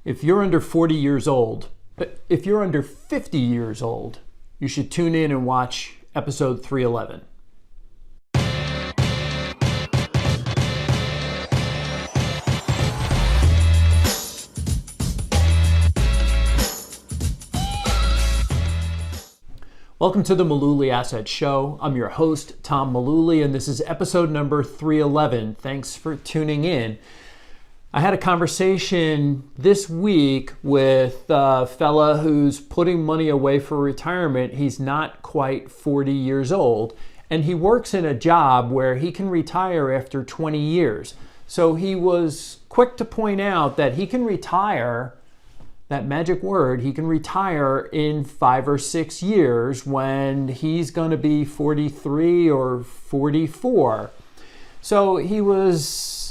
If you're under 40 years old, if you're under 50 years old, you should tune in and watch episode 311. Welcome to the Mullooly Asset Show. I'm your host, Tom Mullooly, and this is episode number 311. Thanks for tuning in. I had a conversation this week with a fella who's putting money away for retirement. He's not quite 40 years old, and he works in a job where he can retire after 20 years. So he was quick to point out that he can retire, that magic word, he can retire in 5 or 6 years when he's going to be 43 or 44. So he was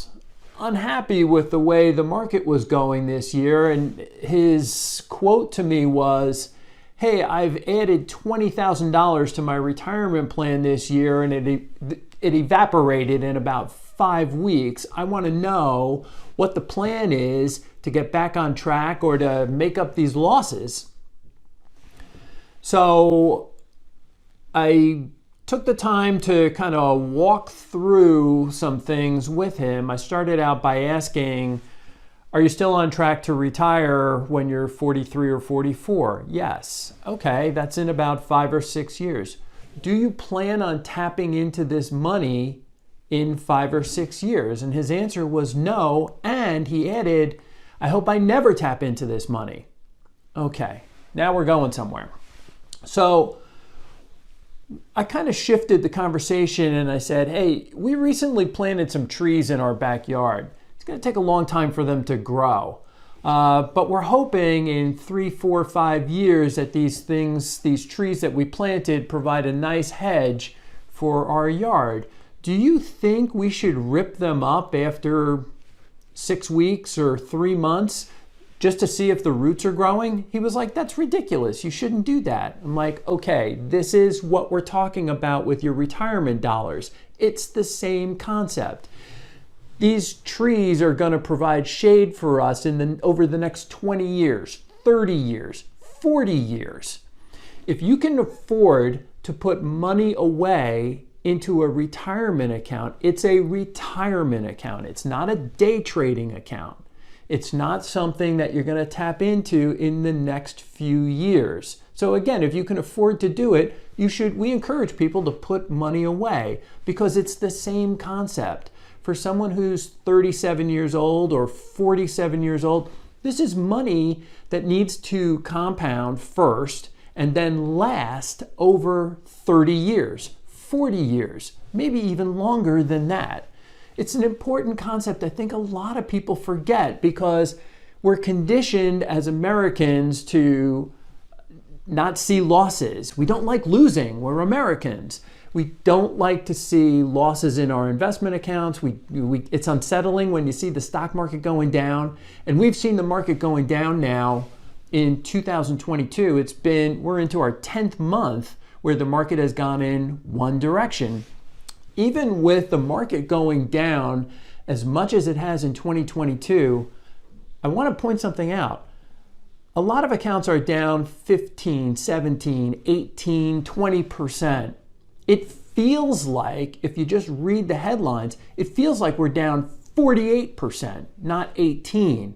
unhappy with the way the market was going this year, and his quote to me was, "Hey, I've added $20,000 to my retirement plan this year and it evaporated in about 5 weeks. I want to know what the plan is to get back on track or to make up these losses." So I took the time to kind of walk through some things with him. I started out by asking, are you still on track to retire when you're 43 or 44? Yes. Okay, that's in about 5 or 6 years. Do you plan on tapping into this money in 5 or 6 years? And his answer was no. And he added, I hope I never tap into this money. Okay, now we're going somewhere. So I kind of shifted the conversation and I said, hey, we recently planted some trees in our backyard. It's going to take a long time for them to grow. But we're hoping in 3, 4, 5 years that these trees that we planted provide a nice hedge for our yard. Do you think we should rip them up after 6 weeks or 3 months just to see if the roots are growing? He was like, that's ridiculous. You shouldn't do that. I'm like, okay, this is what we're talking about with your retirement dollars. It's the same concept. These trees are going to provide shade for us over the next 20 years, 30 years, 40 years. If you can afford to put money away into a retirement account, it's a retirement account. It's not a day trading account. It's not something that you're going to tap into in the next few years. So again, if you can afford to do it, we encourage people to put money away because it's the same concept. For someone who's 37 years old or 47 years old, this is money that needs to compound first and then last over 30 years, 40 years, maybe even longer than that. It's an important concept I think a lot of people forget because we're conditioned as Americans to not see losses. We don't like losing. We're Americans. We don't like to see losses in our investment accounts. It's unsettling when you see the stock market going down. And we've seen the market going down now in 2022. We're into our 10th month where the market has gone in one direction. Even with the market going down as much as it has in 2022, I want to point something out. A lot of accounts are down 15, 17, 18, 20%. It feels like, if you just read the headlines, it feels like we're down 48%, not 18%.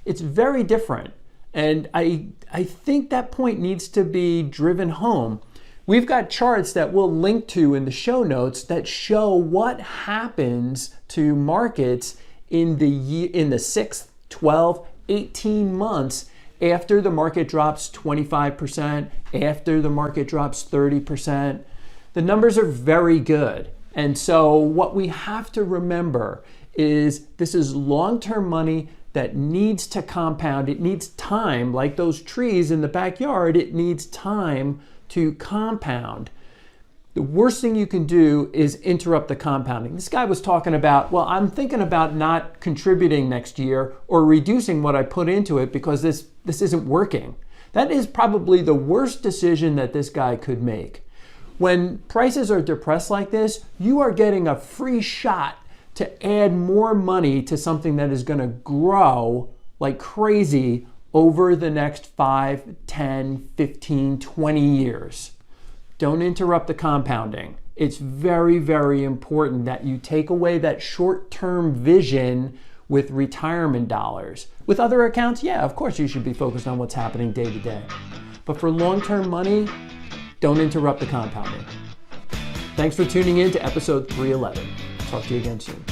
It's very different. And I think that point needs to be driven home. We've got charts that we'll link to in the show notes that show what happens to markets in the 6, 12, 18 months after the market drops 25%, after the market drops 30%. The numbers are very good. And so what we have to remember is this is long-term money that needs to compound. It needs time, like those trees in the backyard, it needs time to compound. The worst thing you can do is interrupt the compounding. This guy was talking about, well, I'm thinking about not contributing next year or reducing what I put into it because this isn't working. That is probably the worst decision that this guy could make. When prices are depressed like this, you are getting a free shot to add more money to something that is going to grow like crazy over the next 5, 10, 15, 20 years. Don't interrupt the compounding. It's very, very important that you take away that short-term vision with retirement dollars. With other accounts, yeah, of course you should be focused on what's happening day to day. But for long-term money, don't interrupt the compounding. Thanks for tuning in to episode 311. Talk to you again soon.